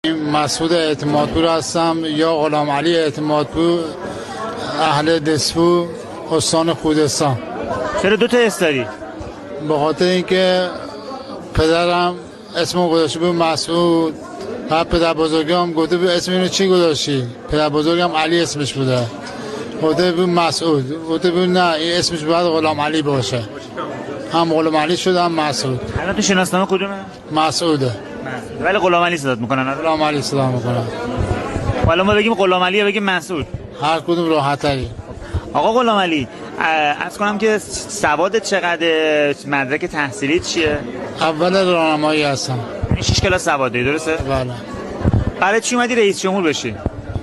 مسعود اعتمادپور هستم یا غلام علی اعتمادپور، اهل دسفو، استان خوزستان. چرا دو تا اس داری؟ به خاطر اینکه پدرم اسمو گذاشته بود مسعود، بعد پدر بزرگم گفته بود اسم اینو چی گذاشتی؟ پدر بزرگم علی اسمش بوده، گفته بود مسعود، گفته بود نه این اسمش باید غلام علی باشه، هم غلام علی شد هم مسعود. الان تو شناسنامه کدومه؟ مسعوده، ولی غلام علی صدات میکنن. غلام علی صدا میکنن. حالا ما بگیم غلام علی یا بگیم مسعود؟ هر کدوم راحت تری. آقا غلام علی، عرض کنم که سوادت چقدر، مدرک تحصیلی چیه؟ اول راهنمایی هستم. این 6 کلاس سواد درسته؟ بله. برای چی اومدی رئیس جمهور بشی؟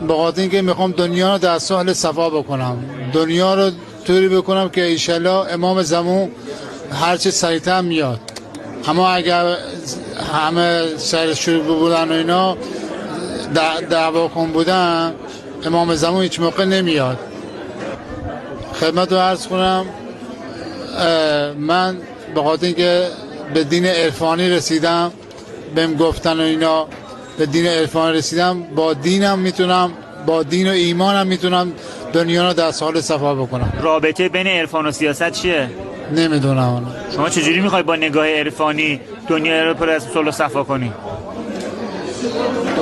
به خاطر اینکه میخوام دنیا رو در ساحل صفا بکنم، دنیا رو طوری بکنم که ایشالله امام زمان هرچی سریعتر میاد. اما اگر همه سرشور بودن و اینا دعوا کن بودن، امام زمان هیچ موقع نمیاد. خدمت رو عرض کنم، من به خاطر اینکه به دین عرفانی رسیدم، بهم گفتن و اینا، به دین عرفانی رسیدم، با دینم میتونم، با دین و ایمانم میتونم دنیا رو در ساحل صفا بکنم. رابطه بین عرفان و سیاست چیه؟ نمیدونم اونو. شما چجوری میخوای با نگاه عرفانی دنیا رو پر از صلح و صفا کنی؟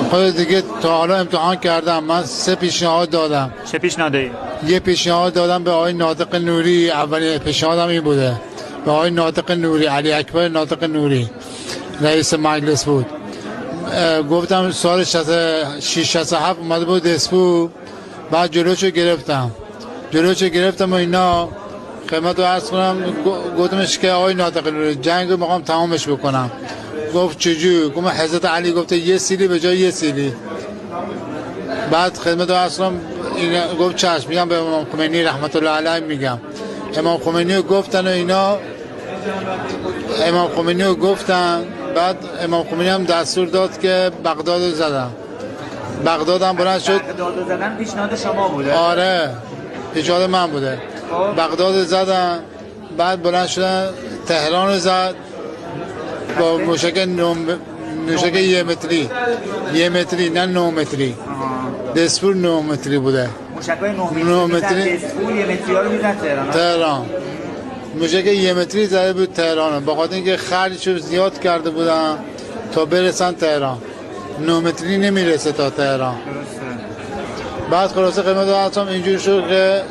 خود دیگه تا حالا امتحان کردم، من 3 پیشنهاد دادم. چه پیشنهادی؟ یه پیشنهاد دادم به آقای ناطق نوری، اولین پیشنهادم این بوده، به آقای ناطق نوری، علی اکبر ناطق نوری، رئیس مجلس بود. گفتم سال 66 67 اومده بود دسپو، بعد جلوشو گرفتم و اینا. خدمت رو عرض کنم، گفتمش که آقای ناطق نوری جنگ رو میخوام تمامش بکنم. گفت چجور؟ گفتم حضرت علی گفته یه سیلی به جای یه سیلی. بعد خدمت رو عرض کنم، گفت چشم، میگم به امام خمینی رحمت الله علیه، میگم امام خمینی رو گفتن و اینا، امام خمینی رو گفتن. بعد امام خمینی هم دستور داد که بغداد رو زدم. بغداد هم بلند شد. بغداد رو زدن پیشنهاد شما بوده؟ آره، پیشنهاد من بوده. بغداد رو زدن، بعد بلند شدن تهران رو زد با موشک یه متری نه 9 متری. دسپور 9 متری بوده. موشکای 9 متری دسپور یه متری ها رو میزد تهران. موشک یه متری زده بود تهران، با خاطر اینکه خرجشو زیاد کرده بودن تا برسن تهران. 9 متری نمیرسه تا تهران. بعد خلاصه قیمت دادم اینجور شد که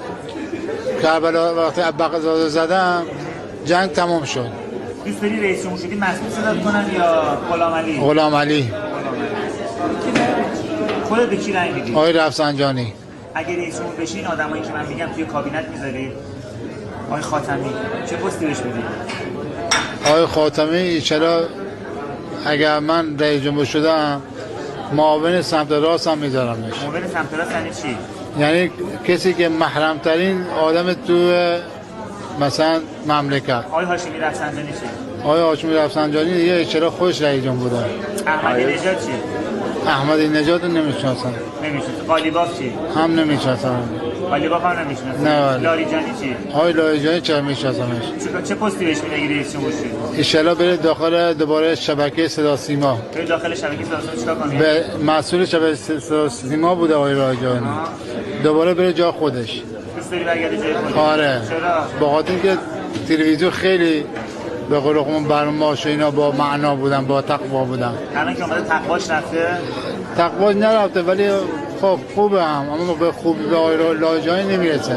کربلا وقتی بغداد زدم جنگ تمام شد. دوست داری رئیس جمهور شدی مسعود صدات کنن یا غلام علی؟ غلام علی. خودت به کی رأی میدی؟ آقای رفسنجانی. اگه رئیس جمهور بشی این آدمایی که من میگم توی کابینت میذاری؟ آقای خاتمی چه پستی بهش میدی؟ آقای خاتمی چرا اگر من رئیس جمهور شدم معاون سمت راست هم میذارمش. معاون سمت راست یعنی چی؟ یعنی کسی که محرم ترین آدم تو مثلا مملکت. آقای هاشمی رفسنجانی چی؟ آقای هاشمی رفسنجانی دیگه چرا خوش رئیس جمهور بوده. احمدی نژاد چی؟ احمدی نژاد رو نمیشناسم. قالیباف چی؟ هم نمیشناسم. قالیباف هم نمیشناسم. نه. لاریجانی چی؟ آقای لاریجانی چرا میشناسمش؟ چه پستی بهش میدی اگه رئیس جمهور شی؟ ان شاءالله بره داخل دوباره شبکه صدا سیما. بره داخل شبکه صدا سیما چیکار کنی؟ به مسئول شبکه صدا سیما بوده آقای لاریجانی. دوباره بره جا خودش. دوست داری برگرده جای خودش؟ آره. چرا؟ با خاطر اینکه تلویزیون خیلی به قول خودمون برنامه‌اش اینا با معنا بودن، با تقوا بودن. الان که اومده تقواش رفته؟ تقواش نرفته ولی خب خوبه هم، اما به خوبی به آقای لاریجانی نمیرسه.